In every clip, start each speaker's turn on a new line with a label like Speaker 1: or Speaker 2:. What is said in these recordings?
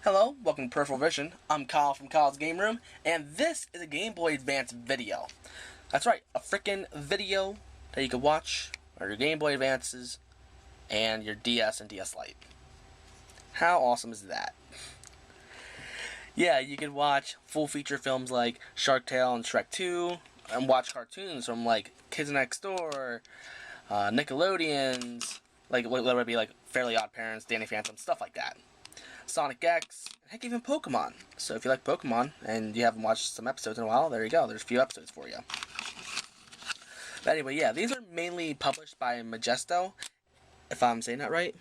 Speaker 1: Hello, welcome to Peripheral Vision. I'm Kyle from Kyle's Game Room, and this is a Game Boy Advance video. That's right, a freaking video that you can watch on your Game Boy Advances and your DS and DS Lite. How awesome is that? Yeah, you can watch full feature films like Shark Tale and Shrek 2, and watch cartoons from like Kids Next Door, Nickelodeon's, like whether it be like Fairly Odd Parents, Danny Phantom, stuff like that. Sonic X, heck, even Pokemon. So if you like Pokemon and you haven't watched some episodes in a while, there you go. There's a few episodes for you. But anyway, yeah, these are mainly published by Majesto, if I'm saying that right.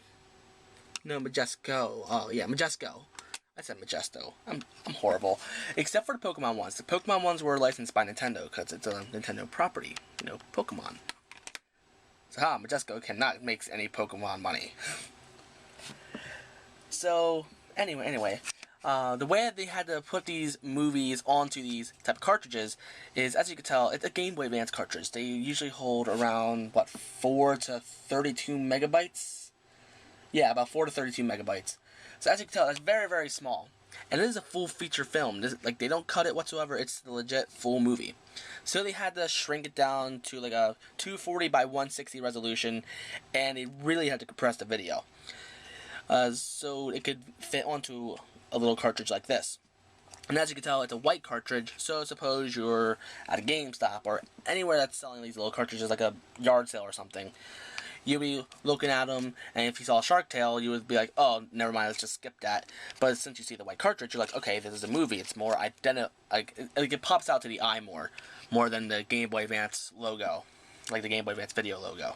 Speaker 1: No, Majesco. Oh yeah, Majesco. I said Majesto. I'm horrible. Except for the Pokemon ones. The Pokemon ones were licensed by Nintendo because it's a Nintendo property. You know, Pokemon. So Majesco cannot make any Pokemon money. So anyway, the way they had to put these movies onto these type of cartridges is, as you can tell, it's a Game Boy Advance cartridge. They usually hold around, 4 to 32 megabytes? Yeah, about 4 to 32 megabytes. So as you can tell, it's very, very small. And it is a full feature film. They don't cut it whatsoever. It's the legit full movie. So they had to shrink it down to like a 240 by 160 resolution, and they really had to compress the video. So it could fit onto a little cartridge like this. And as you can tell, it's a white cartridge, so suppose you're at a GameStop or anywhere that's selling these little cartridges, like a yard sale or something. You'll be looking at them, and if you saw Shark Tale, you would be like, oh, never mind, let's just skip that. But since you see the white cartridge, you're like, okay, this is a movie. It's more it pops out to the eye more than the Game Boy Advance logo, like the Game Boy Advance video logo.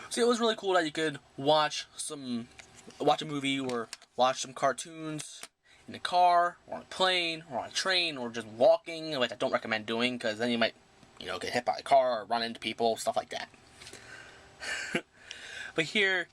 Speaker 1: So it was really cool that you could watch a movie or watch some cartoons in a car or on a plane or on a train or just walking, which I don't recommend doing because then you might, get hit by a car or run into people, stuff like that. But here,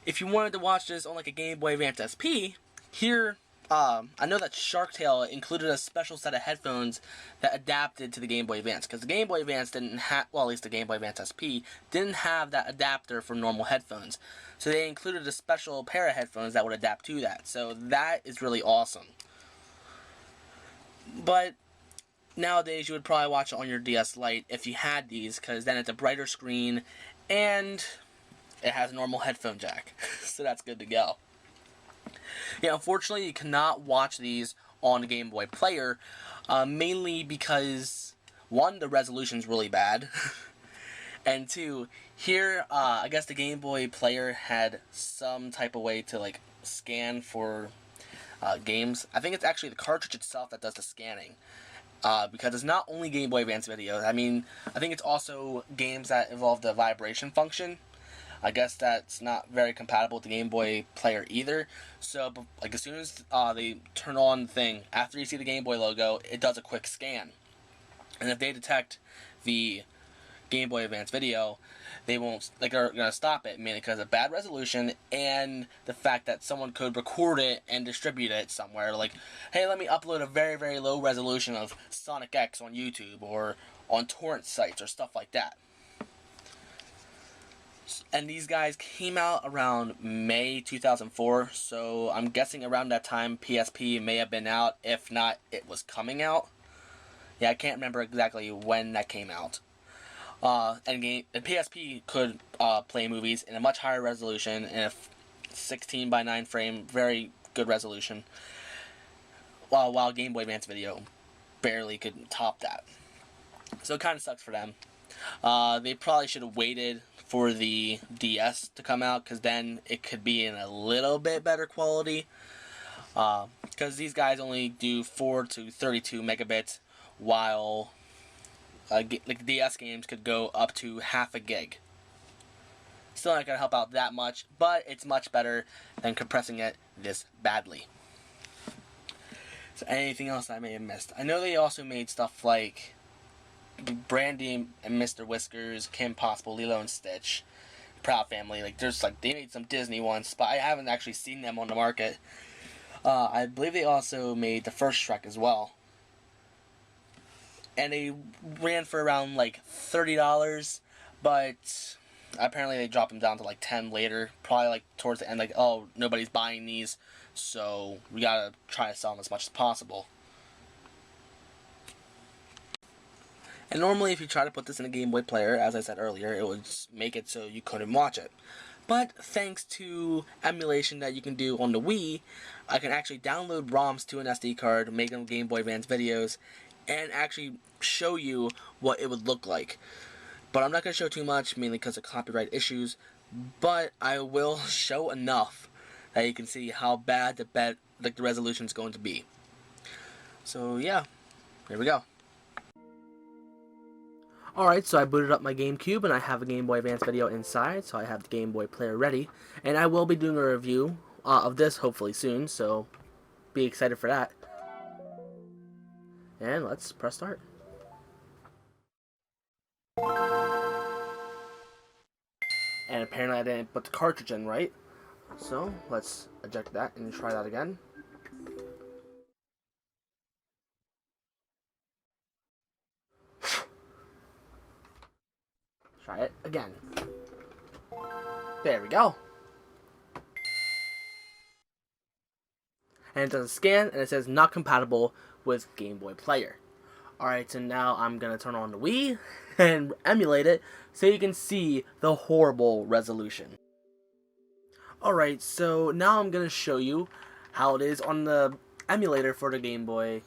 Speaker 1: if you wanted to watch this on like a Game Boy Advance SP, here, I know that Shark Tale included a special set of headphones that adapted to the Game Boy Advance, because the Game Boy Advance didn't have, well, at least the Game Boy Advance SP, didn't have that adapter for normal headphones. So they included a special pair of headphones that would adapt to that. So that is really awesome. But nowadays you would probably watch it on your DS Lite if you had these, because then it's a brighter screen and it has a normal headphone jack. So that's good to go. Yeah, unfortunately, you cannot watch these on the Game Boy Player, mainly because, one, the resolution's really bad, and two, here, I guess the Game Boy Player had some type of way to, like, scan for games. I think it's actually the cartridge itself that does the scanning, because it's not only Game Boy Advance videos. I mean, I think it's also games that involve the vibration function. I guess that's not very compatible with the Game Boy Player either. So, like, as soon as they turn on the thing, after you see the Game Boy logo, it does a quick scan. And if they detect the Game Boy Advance video, they won't, like, they're going to stop it, mainly because of bad resolution and the fact that someone could record it and distribute it somewhere. Like, hey, let me upload a very, very low resolution of Sonic X on YouTube or on torrent sites or stuff like that. And these guys came out around May 2004, so I'm guessing around that time PSP may have been out. If not, it was coming out. Yeah, I can't remember exactly when that came out. And the PSP could play movies in a much higher resolution, in a 16 by 9 frame, very good resolution, while Game Boy Advance video barely could top that. So it kind of sucks for them. They probably should have waited for the DS to come out, because then it could be in a little bit better quality, because these guys only do 4 to 32 megabits, while like DS games could go up to half a gig. Still not going to help out that much, but it's much better than compressing it this badly. So anything else I may have missed? I know they also made stuff like Brandy and Mr. Whiskers, Kim Possible, Lilo and Stitch, Proud Family. Like, they made some Disney ones, but I haven't actually seen them on the market. I believe they also made the first Shrek as well. And they ran for around, like, $30, but Apparently they dropped them down to like 10 later, probably like towards the end, like, oh, nobody's buying these, so we gotta try to sell them as much as possible. And normally if you try to put this in a Game Boy player, as I said earlier, it would make it so you couldn't watch it. But thanks to emulation that you can do on the Wii, I can actually download ROMs to an SD card, make them Game Boy Advance videos, and actually show you what it would look like. But I'm not going to show too much, mainly because of copyright issues, but I will show enough that you can see how bad the resolution is going to be. So yeah, here we go. Alright, so I booted up my GameCube and I have a Game Boy Advance video inside, so I have the Game Boy player ready. And I will be doing a review of this hopefully soon, so be excited for that. And let's press start. And apparently I didn't put the cartridge in right, so let's eject that and try that again. Try it again. There we go. And it does a scan, and it says not compatible with Game Boy Player. Alright, so now I'm going to turn on the Wii and emulate it so you can see the horrible resolution. Alright, so now I'm going to show you how it is on the emulator for the Game Boy.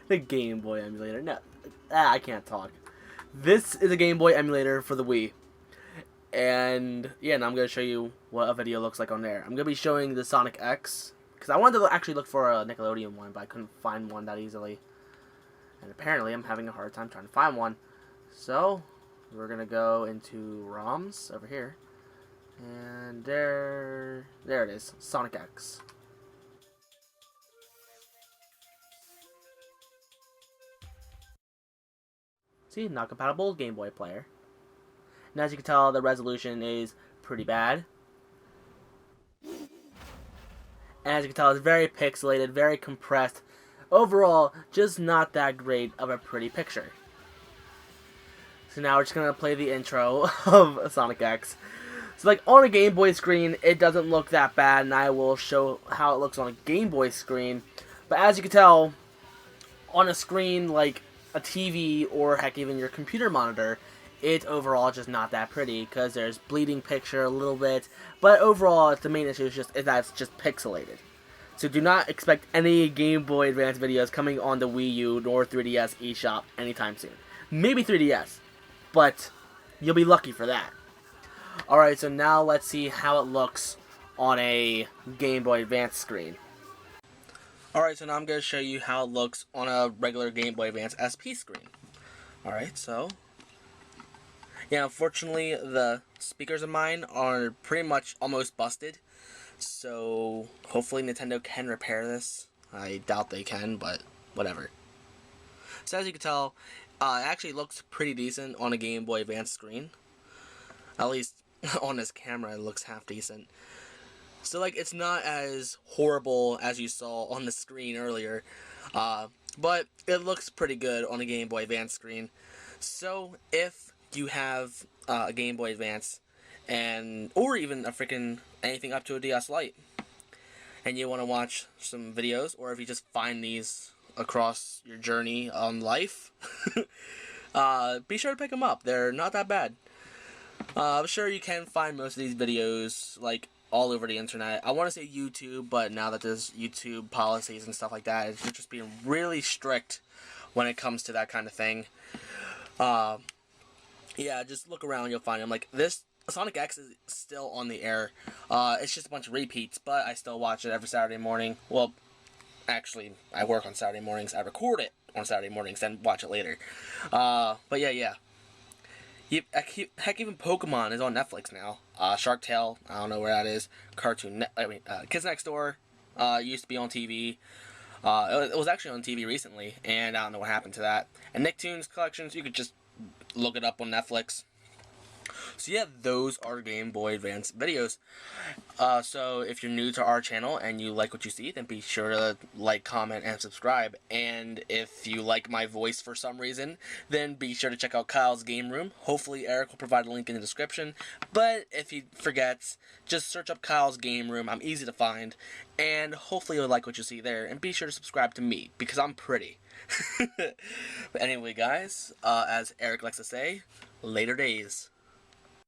Speaker 1: The Game Boy emulator. No, I can't talk. This is a Game Boy emulator for the Wii. And yeah, now I'm going to show you what a video looks like on there. I'm going to be showing the Sonic X, because I wanted to actually look for a Nickelodeon one, but I couldn't find one that easily. And apparently I'm having a hard time trying to find one. So we're going to go into ROMs over here. And there it is, Sonic X. See, not compatible with Game Boy Player. And as you can tell, the resolution is pretty bad. And as you can tell, it's very pixelated, very compressed. Overall, just not that great of a pretty picture. So now we're just going to play the intro of Sonic X. So like on a Game Boy screen, it doesn't look that bad, and I will show how it looks on a Game Boy screen. But as you can tell, on a screen like a TV or heck even your computer monitor, it's overall just not that pretty because there's bleeding picture a little bit. But overall, the main issue is that it's just pixelated. So do not expect any Game Boy Advance videos coming on the Wii U nor 3DS eShop anytime soon. Maybe 3DS, but you'll be lucky for that. Alright, so now let's see how it looks on a Game Boy Advance screen. Alright, so now I'm going to show you how it looks on a regular Game Boy Advance SP screen. Alright, so yeah, unfortunately the speakers of mine are pretty much almost busted. So hopefully Nintendo can repair this. I doubt they can, but whatever. So as you can tell, it actually looks pretty decent on a Game Boy Advance screen. At least on this camera it looks half decent. So like it's not as horrible as you saw on the screen earlier, but it looks pretty good on a Game Boy Advance screen. So if you have a Game Boy Advance or even a freaking anything up to a DS Lite, and you want to watch some videos, or if you just find these across your journey on life, be sure to pick them up. They're not that bad. I'm sure you can find most of these videos like all over the internet. I want to say YouTube, but now that there's YouTube policies and stuff like that, it's just being really strict when it comes to that kind of thing. Yeah, just look around, you'll find them. Like this Sonic X is still on the air. It's just a bunch of repeats, but I still watch it every Saturday morning. Well, actually, I work on Saturday mornings. I record it on Saturday mornings and watch it later. But yeah. Heck, even Pokemon is on Netflix now. Shark Tale, I don't know where that is. Kids Next Door used to be on TV. It was actually on TV recently, and I don't know what happened to that. And Nicktoons collections, you could just look it up on Netflix. So yeah, those are Game Boy Advance videos. So if you're new to our channel and you like what you see, then be sure to like, comment, and subscribe. And if you like my voice for some reason, then be sure to check out Kyle's Game Room. Hopefully Eric will provide a link in the description. But if he forgets, just search up Kyle's Game Room. I'm easy to find. And hopefully you'll like what you see there. And be sure to subscribe to me, because I'm pretty. But anyway, guys, as Eric likes to say, later days.